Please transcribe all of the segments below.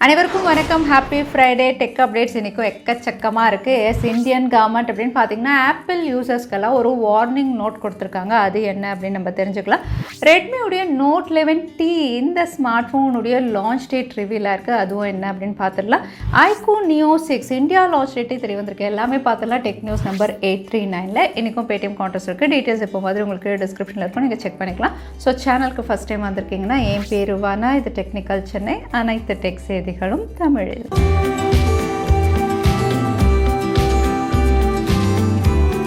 அனைவருக்கும் வணக்கம். Happy Friday. Tech updates இன்றைக்கும் எக்கச்சக்கமாக இருக்குது. இந்தியன் கவர்மெண்ட் அப்படின்னு பார்த்தீங்கன்னா ஆப்பிள் யூசர்ஸ்க்கெல்லாம் ஒரு வார்னிங் நோட் கொடுத்துருக்காங்க. அது என்ன அப்படின்னு நம்ம தெரிஞ்சுக்கலாம். ரெட்மியுடைய நோட் 11T இந்த ஸ்மார்ட் ஃபோனுடைய லான்ச் டேட் ரிவீலாக இருக்குது. அதுவும் என்ன அப்படின்னு பார்த்துடலாம். IQOO Neo 6 இந்தியா லான்ச் டேட்டே தெரிய வந்திருக்கு. எல்லாமே பார்த்துடலாம். டெக் நியூஸ் நம்பர் 839 இன்றைக்கும் பேடிஎம் கான்டெஸ்ட் இருக்குது. டீட்டெயில்ஸ் இப்போ மாதிரி உங்களுக்கு டிஸ்கிரிப்ஷனில் இருக்கும், நீங்கள் செக் பண்ணிக்கலாம். ஸோ சேனலுக்கு ஃபஸ்ட் டைம் வந்திருக்கீங்கன்னா என் பேர் வானா, இது டெக்னிக்கல் சென்னை, அனைத்து டெக் செய்திகளும் தமிழில்.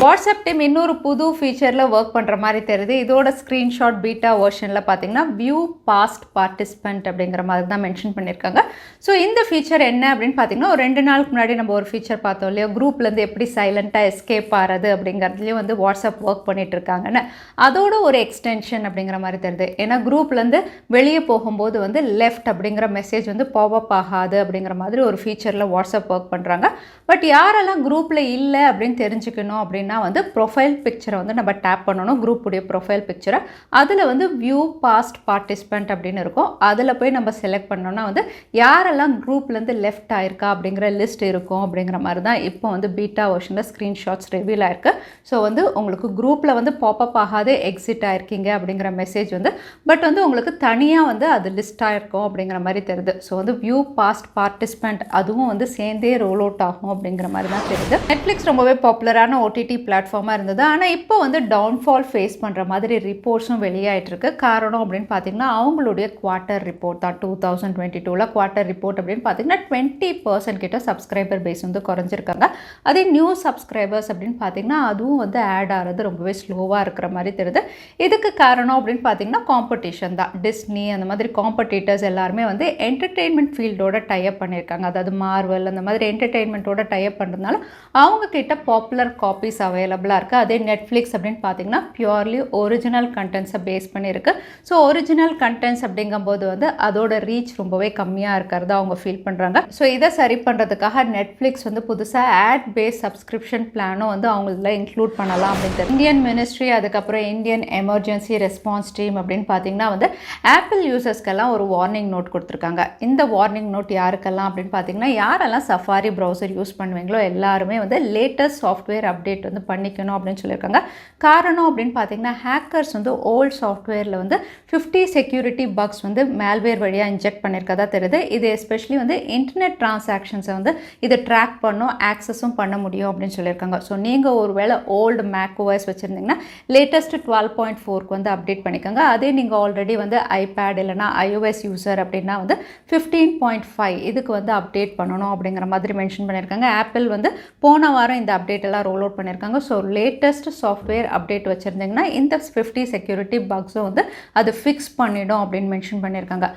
வாட்ஸ்அப் டீம் இன்னொரு புது ஃபீச்சரில் ஒர்க் பண்ணுற மாதிரி தெரியுது. இதோட ஸ்க்ரீன்ஷாட் பீட்டா வெர்ஷனில் பார்த்தீங்கன்னா வியூ பாஸ்ட் பார்ட்டிசிபெண்ட் அப்படிங்கிற மாதிரி தான் மென்ஷன் பண்ணியிருக்காங்க. ஸோ இந்த ஃபீச்சர் என்ன அப்படின்னு பார்த்தீங்கன்னா, ஒரு 2 நாளுக்கு முன்னாடி நம்ம ஒரு ஃபீச்சர் பார்த்தோம் இல்லையா, குரூப்லேருந்து எப்படி சைலண்ட்டாக எஸ்கேப் ஆகிறது அப்படிங்கிறதுலேயும் வந்து வாட்ஸ்அப் ஒர்க் பண்ணிட்டு இருக்காங்கன்னு. அதோட ஒரு எக்ஸ்டென்ஷன் அப்படிங்கிற மாதிரி தெரியுது. ஏன்னா குரூப்லேருந்து வெளியே போகும்போது வந்து லெஃப்ட் அப்படிங்கிற மெசேஜ் வந்து பாப்அப் ஆகாது அப்படிங்கிற மாதிரி ஒரு ஃபீச்சரில் வாட்ஸ்அப் ஒர்க் பண்ணுறாங்க. பட் யாரெல்லாம் குரூப்பில் இல்லை அப்படின்னு தெரிஞ்சுக்கணும் அப்படின்னா வந்து ப்ரொஃபைல் பிக்சரை வந்து நம்ம டேப் பண்ணணும். குரூப்புடைய ப்ரொஃபைல் பிக்சரை அதில் வந்து வியூ பாஸ்ட் பார்ட்டிசிபெண்ட் அப்படின்னு இருக்கும். அதில் போய் நம்ம செலக்ட் பண்ணோம்னா வந்து யாரெல்லாம் குரூப்லேருந்து லெஃப்ட் ஆயிருக்கா அப்படிங்கிற லிஸ்ட் இருக்கும். அப்படிங்கிற மாதிரி தான் இப்போ வந்து பீட்டா வெர்ஷனில் ஸ்க்ரீன்ஷாட்ஸ் ரிவீல் ஆயிருக்கு. ஸோ வந்து உங்களுக்கு குரூப்பில் வந்து பாப்அப் ஆகாது எக்ஸிட் ஆயிருக்கீங்க அப்படிங்கிற மெசேஜ் வந்து, பட் வந்து உங்களுக்கு தனியாக வந்து அது லிஸ்ட் ஆயிருக்கும் அப்படிங்கிற மாதிரி தெரியுது. ஸோ வந்து வியூ பாஸ்ட் பார்ட்டிசிபெண்ட் அதுவும் வந்து சேர்ந்தே ரோல் அவுட் ஆகும் அப்படிங்கிற மாதிரி தான் தெரியுது. நெட்ஃப்ளிக்ஸ் ரொம்பவே பாப்புலரான OTT பிளாட்ஃபார்மாக இருந்தது. ஆனால் இப்போ வந்து டவுன்ஃபால் ஃபேஸ் பண்ணுற மாதிரி ரிப்போர்ட்ஸும் வெளியாகிட்டுருக்கு. காரணம் அப்படின்னு பார்த்தீங்கன்னா அவங்களுடைய குவார்ட்டர் ரிப்போர்ட் தான். 2022 குவார்ட்டர் ரிப்போர்ட் அப்படின்னு பார்த்தீங்கன்னா 20% கிட்ட சப்ஸ்கிரைபர் பேஸ் வந்து குறைஞ்சிருக்காங்க. அதே நியூ சப்ஸ்கிரைபர்ஸ் அப்படின்னு பார்த்தீங்கன்னா அதுவும் வந்து ஆட் ஆகிறது ரொம்பவே ஸ்லோவாக இருக்கிற மாதிரி தெரியுது. இதுக்கு காரணம் அப்படின்னு பார்த்தீங்கன்னா காம்படிஷன் தான். டிஸ்னி அந்த மாதிரி காம்படிட்டர்ஸ் எல்லாருமே வந்து என்டர்டெயின்மெண்ட் ஃபீல்டோட டைப் பண்ணியிருக்காங்க. அதாவது மார்வல் அந்த மாதிரி என்டர்டெயின்மெண்ட்டோட டைப் பண்ணுறதுனால அவங்க கிட்ட பாப்புலர் காப்பீஸ் அவைலபிளாக இருக்குது. அதே நெட்ஃப்ளிக்ஸ் அப்படின்னு பார்த்தீங்கன்னா பியூர்லி ஒரிஜினல் கண்டென்ட்ஸை பேஸ் பண்ணியிருக்கு. ஸோ ஒரிஜினல் கண்டென்ட்ஸ் அப்படிங்கும்போது வந்து அதோட ரீச் ரொம்பவே கம்மியாக இருக்கிறத அவங்க ஃபீல் பண்ணுறாங்க. ஸோ இதை சரி பண்ணுறதுக்காக நெட்ஃப்ளிக்ஸ் வந்து புதுசாக ஆட் பேஸ் சப்ஸ்கிரிப்ஷன் பிளானும் வந்து அவங்கள இன்க்ளூட் பண்ணலாம் அப்படின்ட்டு இந்தியன் மினிஸ்ட்ரி, அதுக்கப்புறம் இந்தியன் எமர்ஜென்சி ரெஸ்பான்ஸ் டீம் அப்படின்னு பார்த்தீங்கன்னா வந்து ஆப்பிள் யூசர்ஸ்க்கெல்லாம் ஒரு வார்னிங் நோட் கொடுத்துருக்காங்க. இந்த வார்னிங் நோட் யாருக்கெல்லாம் அப்படின்னு பார்த்தீங்கன்னா, யாரெல்லாம் சஃபாரி ப்ரௌசர் யூஸ் பண்ணுவீங்களோ எல்லாருமே வந்து லேட்டஸ்ட் சாஃப்ட்வேர் அப்டேட் வந்து பண்ணிக்கணும் அப்படின்னு சொல்லியிருக்காங்க. காரணம் அப்படின்னு பார்த்தீங்கன்னா ஹேக்கர்ஸ் வந்து ஓல்ட் சாஃப்ட்வேரில் வந்து 50 செக்யூரிட்டி பக்ஸ் வந்து மேல்வேர் வழியாக இன்ஜெக்ட் பண்ணியிருக்கதா தெரியுது. இது எஸ்பெஷலி வந்து இன்டர்நெட் டிரான்சாக்ஷன்ஸை வந்து இதை ட்ராக் பண்ணும், ஆக்சஸும் பண்ண முடியும் அப்படின்னு சொல்லியிருக்காங்க. ஸோ நீங்கள் ஒரு வேளை ஓல்டு macOS வச்சுருந்தீங்கன்னா லேட்டஸ்ட் 12.4க்கு வந்து அப்டேட் பண்ணிக்கோங்க. அதே நீங்கள் ஆல்ரெடி வந்து iPad இல்லைனா iOS யூசர் அப்படின்னா வந்து 15.5 இதுக்கு வந்து அப்டேட் பண்ணணும் அப்படிங்கிற மாதிரி மென்ஷன் பண்ணியிருக்காங்க. ஆப்பிள் வந்து போன வாரம் இந்த அப்டேட் எல்லாம் ரோல் அவுட் பண்ணியிருக்காங்க. ஸோ லேட்டஸ்ட் சாஃப்ட்வேர் அப்டேட் வச்சுருந்தீங்கன்னா இந்த 50 செக்யூரிட்டி பக்ஸும் வந்து அது ஃபிக்ஸ் பண்ணிடும் அப்படின்னு மென்ஷன் பண்ணியிருக்காங்க.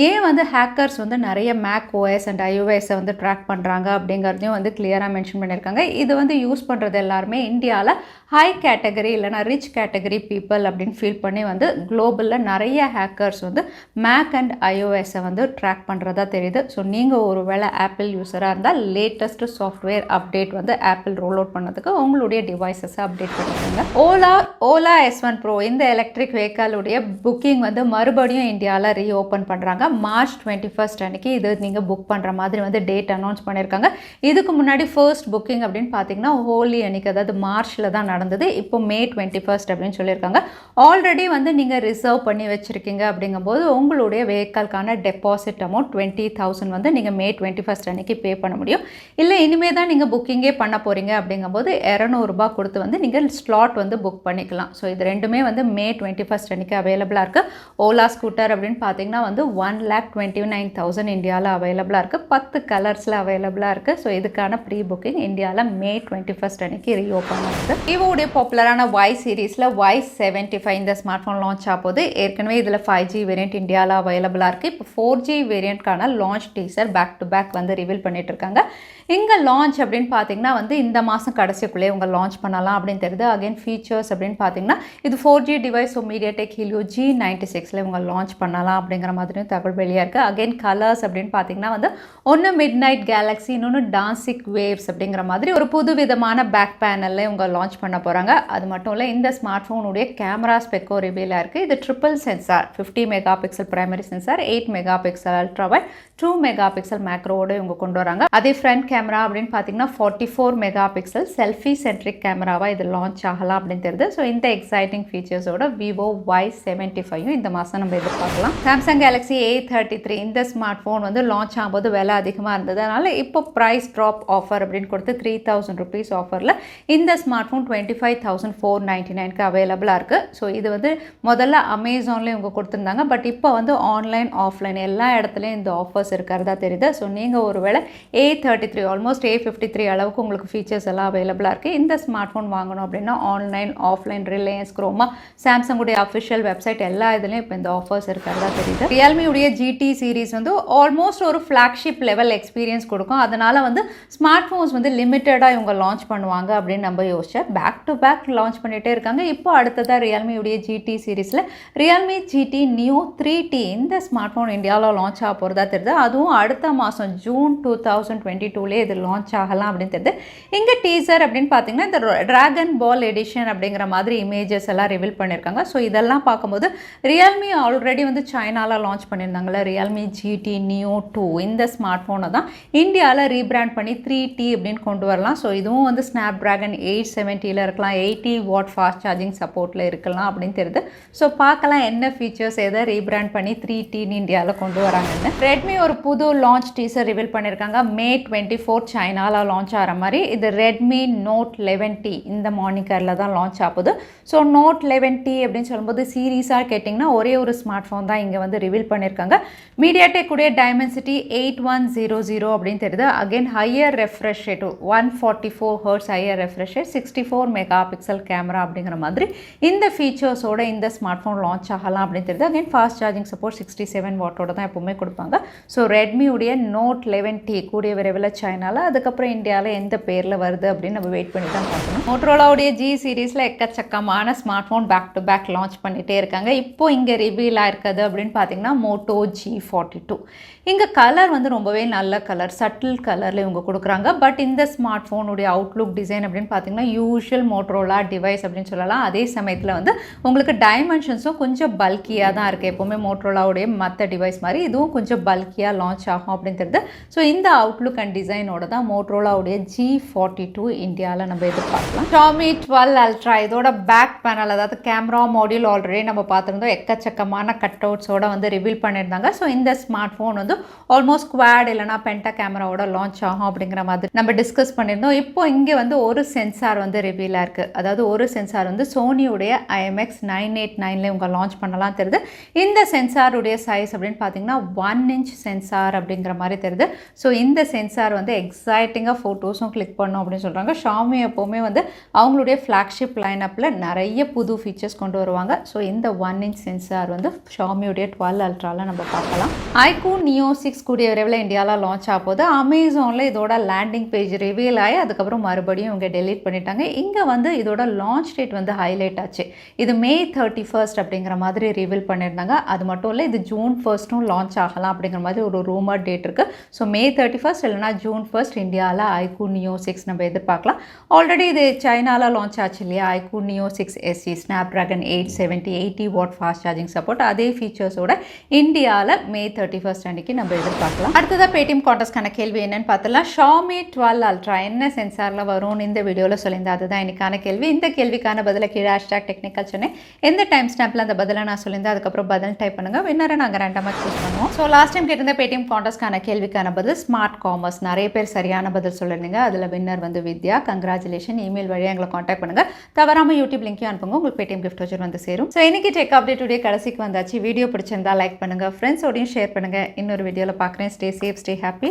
ஏன் வந்து ஹேக்கர்ஸ் வந்து நிறைய macOS அண்ட் iOS வந்து ட்ராக் பண்ணுறாங்க அப்படிங்கிறதையும் வந்து கிளியராக மென்ஷன் பண்ணியிருக்காங்க. இது வந்து யூஸ் பண்ணுறது எல்லாருமே இந்தியாவில் ஹை கேட்டகரி இல்லைனா ரிச் கேட்டகரி பீப்புள் அப்படின்னு ஃபீல் பண்ணி வந்து குளோபலில் நிறைய ஹேக்கர்ஸ் வந்து மேக் அண்ட் iOS-ஐ வந்து ட்ராக் பண்ணுறதா தெரியுது. ஸோ நீங்கள் ஒரு வேளை ஆப்பிள் யூஸராக இருந்தால் லேட்டஸ்ட் சாஃப்ட்வேர் அப்டேட் வந்து ஆப்பிள் ரோல் அவுட் பண்ணதுக்கு உங்களுடைய டிவைசஸை அப்டேட் பண்ணிக்கோங்க. ஓலா S1 Pro இந்த எலக்ட்ரிக் வெஹிக்கலுடைய புக்கிங் வந்து மறுபடியும் இந்தியாவில் ரீஓப்பன் பண்ணுறாங்க. மார்ச் 21 அன்னைக்கு இது நீங்கள் புக் பண்ணுற மாதிரி வந்து டேட் அனௌன்ஸ் பண்ணியிருக்காங்க. இதுக்கு முன்னாடி ஃபர்ஸ்ட் புக்கிங் அப்படின்னு பார்த்தீங்கன்னா ஹோலி அன்னைக்கு, அதாவது மார்ச்சில் தான் நடந்தது. இப்போ மே 21 அப்படின்னு சொல்லியிருக்காங்க. ஆல்ரெடி வந்து நீங்கள் ரிசர்வ் பண்ணி வச்சுருக்கீங்க அப்படிங்கும்போது உங்களுடைய வெஹிக்கலுக்கான டெபாசிட் அமௌண்ட் 20,000 வந்து நீங்கள் மே 21 அன்னைக்கு பே பண்ண முடியும். இல்லை இனிமேல் தான் நீங்கள் புக்கிங்கே பண்ண போகிறீங்க அப்படிங்கும்போது 200 ரூபாய் கொடுத்து வந்து நீங்கள் ஸ்லாட் வந்து புக் பண்ணிக்கலாம். ஸோ இது ரெண்டுமே வந்து மே 21 அன்னைக்கு அவைலபிளாக இருக்குது. ஓலா ஸ்கூட்டர் அப்படின்னு பார்த்தீங்கன்னா வந்து 1,29,000 இந்தியாவில் அவைலபிளாக இருக்குது. 10 கலர்ஸில் அவைலபிளாக இருக்குது. ஸோ இதுக்கான ப்ரீ புக்கிங் இந்தியாவில் மே 21 அன்னைக்கு ரீஓப்பன் ஆகுது. விவோடைய பாப்புலரான Y சீரீஸில் Y75 இந்த ஸ்மார்ட் ஃபோன் லான்ச் ஆகுது. ஏற்கனவே இதில் 5G வேரியன்ட் இந்தியாவில் அவைலபிளாக இருக்குது. இப்போ 4G வேரியண்ட்கான launch teaser back to back வந்து ரிவீல் பண்ணிட்டு இருக்காங்க. இங்கே லான்ச் அப்படின்னு பார்த்தீங்கன்னா வந்து இந்த மாதம் கடைசிக்குள்ளே உங்கள் லான்ச் பண்ணலாம் அப்படின்னு தெரியுது. அகைன் ஃபீச்சர்ஸ் அப்படின்னு பார்த்தீங்கன்னா இது 4G device, so MediaTek Helio G96ல இவங்க லான்ச் பண்ணலாம் அப்படிங்கிற மாதிரியும் தகவல் வெளியாக இருக்குது. அகைன் கலர்ஸ் அப்படின்னு பார்த்தீங்கன்னா வந்து ஒன்று மிட் நைட் கேலக்ஸி, இன்னொன்று டான்சிக் வேவ்ஸ் அப்படிங்கிற மாதிரி ஒரு புது விதமான பேக் பேனலில் இவங்க லான்ச் பண்ண போகிறாங்க. அது மட்டும் இல்லை, இந்த ஸ்மார்ட் ஃபோனுடைய கேமரா ஸ்பெக்கோ ரிவீலாக இருக்குது. இது triple sensor, 50 mega pixel primary sensor, 8 mega pixel ultra wide, 2 mega pixel மேக்ரோவோட இவங்க கொண்டு வராங்க. அதே ஃப்ரண்ட் கேமரா அப்படின்னு பார்த்தீங்கன்னா 44 மெகா பிக்சல் செல்ஃபி சென்ட்ரிக் கேமராவாக இது லான்ச் ஆகலாம் அப்படின்னு தெரியுது. ஸோ இந்த எக்ஸைட்டிங் ஃபீச்சர்ஸோட Vivo Y75 இந்த மாதம் நம்ம எதிர்பார்க்கலாம். சாம்சங் கேலக்ஸி A33 இந்த ஸ்மார்ட் ஃபோன் வந்து லான்ச் ஆகும்போது விலை அதிகமாக இருந்தது. அதனால் இப்போ ப்ரைஸ் ட்ராப் ஆஃபர் அப்படின்னு கொடுத்து 3000 rupees ஆஃபரில் இந்த ஸ்மார்ட் ஃபோன் 25,499க்கு அவைலபிளாக இருக்குது. ஸோ இது வந்து முதல்ல அமேசானில் இவங்க கொடுத்துருந்தாங்க. பட் இப்போ வந்து ஆன்லைன் ஆஃப்லைன் எல்லா இடத்துலையும் இந்த ஆஃபர்ஸ் இருக்கிறதா தெரியுது. ஸோ நீங்கள் ஒருவேளை A33 ஆல்மோஸ்ட் A53 அளவுக்கு உங்களுக்கு ஃபீச்சர்ஸ் எல்லாம் அவைலபிளாக இருக்குது. இந்த ஸ்மார்ட் ஃபோன் வாங்கணும் அப்படின்னா ஆன்லைன் ஆஃப்லைன் ரிலையன்ஸ், குரோமா, சாம்சங்குடைய அஃபிஷியல் வெப்சைட் எல்லா இதுலேயும் இப்போ இந்த ஆஃபர்ஸ் இருக்கிறதா தெரியுது. ரியல்மியுடைய GT சீரிஸ் வந்து ஆல்மோஸ்ட் ஒரு ஃப்ளாக்ஷிப் லெவல் எக்ஸ்பீரியன்ஸ் கொடுக்கும். அதனால் வந்து ஸ்மார்ட் ஃபோன்ஸ் வந்து லிமிட்டடாக இவங்க லான்ச் பண்ணுவாங்க அப்படின்னு நம்ம யோசிச்சா பேக் டு பேக் லான்ச் பண்ணிகிட்டே இருக்காங்க. இப்போ அடுத்ததாக ரியல்மியுடைய GT சீரிஸில் Realme GT Neo 3T இந்த ஸ்மார்ட் ஃபோன் இந்தியாவில் லான்ச் ஆக போகிறதா தெரியுது. அதுவும் அடுத்த மாதம் ஜூன் 2022 இது லான்ச் ஆகலாம் அப்படின்னு தெரியுது. இங்கே டீசர் அப்படின்னு பார்த்தீங்கன்னா இந்த டிராகன் பால் எடிஷன் அப்படிங்கிற மாதிரி இமேஜஸ் எல்லாம் ரிவீல் பண்ணியிருக்காங்க. ஸோ இதெல்லாம் பார்க்கும்போது ரியல்மி ஆல்ரெடி வந்து சைனாவில் லான்ச் பண்ணியிருந்தாங்களே Realme GT Neo 2 இந்த ஸ்மார்ட் ஃபோனை தான் இந்தியாவில் ரீபிராண்ட் பண்ணி 3T அப்படின்னு கொண்டு வரலாம். ஸோ இதுவும் வந்து Snapdragon 870 இருக்கலாம், 80 வாட் ஃபாஸ்ட் சார்ஜிங் சப்போர்ட்டில் இருக்கலாம் அப்படின்னு தெரியுது. ஸோ பார்க்கலாம் என்ன ஃபீச்சர்ஸ் எதை ரீபிராண்ட் பண்ணி 3Tன்னு இந்தியாவில் கொண்டு வராங்கன்னு. ரெட்மி ஒரு புது லான்ச் டீசர் ரிவீல் பண்ணியிருக்காங்க. May 24 சைனாவில் லான்ச் ஆகிற மாதிரி. இது Redmi Note 11T இந்த மானிக்கரில் தான் லான்ச் ஆகுது. ஸோ Note 11T அப்படின்னு சொல்லும்போது சீரீஸாக கேட்டிங்கன்னா ஒரே ஒரு ஸ்மார்ட் ஃபோன் தான் இங்கே வந்து ரிவீல் பண்ணியிருக்காங்க. MediaTek உடைய Dimensity 8100 அப்படின்னு தெரியுது. Again higher refresh rate 144 Hz higher refresh rate, 64 mega pixel camera அப்படிங்கிற மாதிரி இந்த ஃபீச்சர்ஸோட இந்த ஸ்மார்ட் ஃபோன் லான்ச் ஆகலாம் அப்படின்னு தெரியுது. அகைன் ஃபாஸ்ட் சார்ஜிங் சப்போர்ட் 67 வாட்டோட தான் எப்பவுமே கொடுப்பாங்க. ஸோ ரெட்மியுடைய Note 11T கூடிய விரைவில் சைனாவில், அதுக்கப்புறம் இந்தியாவில் எந்த பேரில் வருது அப்படின்னு நம்ம வெயிட் பண்ணி தான் பார்க்கணும். மோட்டோரோலாவுடைய G சீரீஸில் எக்கச்சக்கமான smart phone back to back launch பண்ணிகிட்டே இருக்காங்க. இப்போ இங்கே ரிவீல் ஆயிருக்குது அப்படின்னு பார்த்தீங்கன்னா Moto G42. இங்கே கலர் வந்து ரொம்பவே நல்ல கலர், சட்டில் கலரில் இவங்க கொடுக்குறாங்க. பட் இந்த ஸ்மார்ட் ஃபோனுடைய அவுட்லுக் டிசைன் அப்படின்னு பார்த்தீங்கன்னா யூஷுவல் மோட்டோரோலா டிவைஸ் அப்படின்னு சொல்லலாம். அதே சமயத்தில் வந்து உங்களுக்கு டைமென்ஷன்ஸும் கொஞ்சம் பல்கியாக தான் இருக்குது. எப்போவுமே மோட்டோரோலாவுடைய மற்ற டிவைஸ் மாதிரி இதுவும் கொஞ்சம் பல்கியாக லான்ச் ஆகும் அப்படின்னு தெரியுது. ஸோ இந்த அவுட்லுக் அண்ட் டிசைனோட தான் மோட்டோரோலாவுடைய G42 இந்தியாவில் நம்ம எதிர்பார்க்கலாம். Xiaomi 12 Ultra இதோட பேக் பேனல், அதாவது கேமரா மாடியூல் ஆல்ரெடி நம்ம பார்த்துருந்தோம். எக்கச்சக்கமான கட் அவுட்ஸோட வந்து ரிவீல் பண்ணியிருந்தாங்க. ஸோ இந்த ஸ்மார்ட் ஃபோன் வந்து ஆல்மோஸ்ட் குவாட் இல்லைனா பென்டா கேமராவோட லான்ச் ஆகும் அப்படிங்கிற மாதிரி நம்ம டிஸ்கஸ் பண்ணியிருந்தோம். இப்போ இங்கே வந்து ஒரு சென்சார் வந்து ரிவீலாக இருக்குது. அதாவது ஒரு சென்சார் வந்து சோனியுடைய IMX989ல இவங்க லான்ச் பண்ணலாம் தெரியுது. இந்த சென்சாருடைய சைஸ் அப்படின்னு பார்த்தீங்கன்னா 1 inch சென்சார் அப்படிங்கிற மாதிரி தெரியுது. ஸோ இந்த சென்சார் வந்து எக்ஸைட்டிங்காக ஃபோட்டோஸும் கிளிக் பண்ணோம் அப்படின்னு சொல்கிறாங்க. Xiaomi எப்போவுமே வந்து அவங்களுடைய ஃப்ளாக்ஷிப் லைனப்பில் நிறைய புது ஃபீச்சர்ஸ் கொண்டு வருவாங்க. ஸோ இந்த 1 inch சென்சார் வந்து Xiaomiயுடைய 12 Ultraவில் நம்ம பார்க்கலாம். IQOO Neo 6 கூடிய விரைவில் இந்தியாவில் லான்ச் ஆகுது. அமேசானில் இதோட லேண்டிங் பேஜ் ரிவீல் ஆகி அதுக்கப்புறம் மறுபடியும் இவங்க டெலீட் பண்ணிட்டாங்க. இங்கே வந்து இதோட லான்ச் டேட் வந்து ஹைலைட் ஆச்சு. இது May 31 அப்படிங்கிற மாதிரி ரிவீல் பண்ணியிருந்தாங்க. அது மட்டும் இல்லை, இது June 1 லான்ச் ஆகலாம் அப்படிங்கிற மாதிரி ஒரு ரூமர் டேட் இருக்குது. ஸோ May 31 இல்லைனா June 1 இந்தியாவில் IQOO Neo 6 நம்ம எதிர்பார்க்கலாம். ஆல்ரெடி இது சைனாவில் லான்ச் ஆச்சு இல்லையா, IQOO Neo 6 SE, Snapdragon 870, 80 watt fast charging support, அதே ஃபீச்சர்ஸோட இந்தியாவில் May 31 அன்றைக்கி நம்ம எதிர்பார்க்கலாம். அடுத்ததாக பேடிஎம் கான்டெஸ்ட்கான கேள்வி என்னன்னு பார்த்தலாம். Xiaomi 12 Ultra என்ன சென்சாரில் வரும்னு இந்த வீடியோவில் சொல்லியிருந்தேன். அதுதான் இன்னைக்கான கேள்வி. இந்த கேள்விக்கான பதிலை கீழே #Technical Chennai எந்த டைம் ஸ்டாம்பில் அந்த பதிலை நான் சொல்லியிருந்தேன் அதுக்கப்புறம் பதில் டைப் பண்ணுங்கள். வின்னரை நாங்கள் ரேண்டமாக சூஸ் பண்ணுவோம். ஸோ லாஸ்ட் டைம் கேட்டிருந்த பேடிஎம் கான்டெஸ்ட்கான கேள்விக்கான பதில் ஸ்மார்ட் காமர்ஸ். நிறைய பேர் சரியான பதில் சொல்லியிருந்தீங்க. அதில் வின்னர் வந்து வித்யா. கங்க்ராச்சுலேஷன். இமெயில் வழியாக எங்களை காண்டாக்ட் பண்ணுங்கள். தவறாமல் யூடியூப் லிங்க்கையும் அனுப்புங்க. உங்களுக்கு பேடிஎம் கிஃப்ட் வச்சு வந்து சேரும். ஸோ இன்னைக்கு டெக் அப்டேட் உடைய கடைசிக்கு வந்தாச்சு. வீடியோ பிடிச்சிருந்தா லைக் பண்ணுங்கள், ஃப்ரெண்ட்ஸோடையும் ஷேர் பண்ணுங்கள். இன்னொரு வீடியோவில் பார்க்குறேன். Stay safe, stay happy.